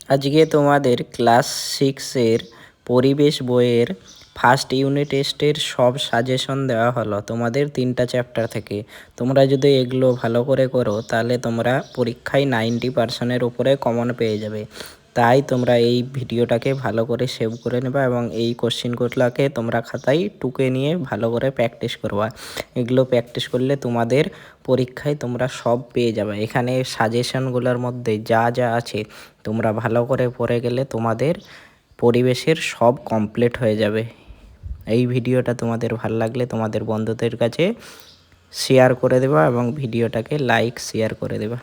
আজকে তোমাদের ক্লাস 6-এর পরিবেশ বইয়ের ফার্স্ট ইউনিট টেস্টের সব সাজেশন দেওয়া হলো তোমাদের 3টা চ্যাপ্টার থেকে। তোমরা যদি এগুলো ভালো করে করো তাহলে তোমরা পরীক্ষায় 90%-এর উপরে কমন পেয়ে যাবে। তাই তোমরা এই ভিডিওটাকে ভালো করে সেভ করে নেবা এবং এই কোশ্চেনগুলোকে তোমরা খাতায় টুকে নিয়ে ভালো করে প্র্যাকটিস করবা। এগুলো প্র্যাকটিস করলে তোমাদের পরীক্ষায় তোমরা সব পেয়ে যাবে। এখানে সাজেশনগুলোর মধ্যে যা যা আছে তোমরা ভালো করে পড়ে গেলে তোমাদের পরিবেশের সব কমপ্লিট হয়ে যাবে। এই ভিডিওটা তোমাদের ভালো লাগলে তোমাদের বন্ধুদের কাছে শেয়ার করে দেবা এবং ভিডিওটাকে লাইক শেয়ার করে দেবা।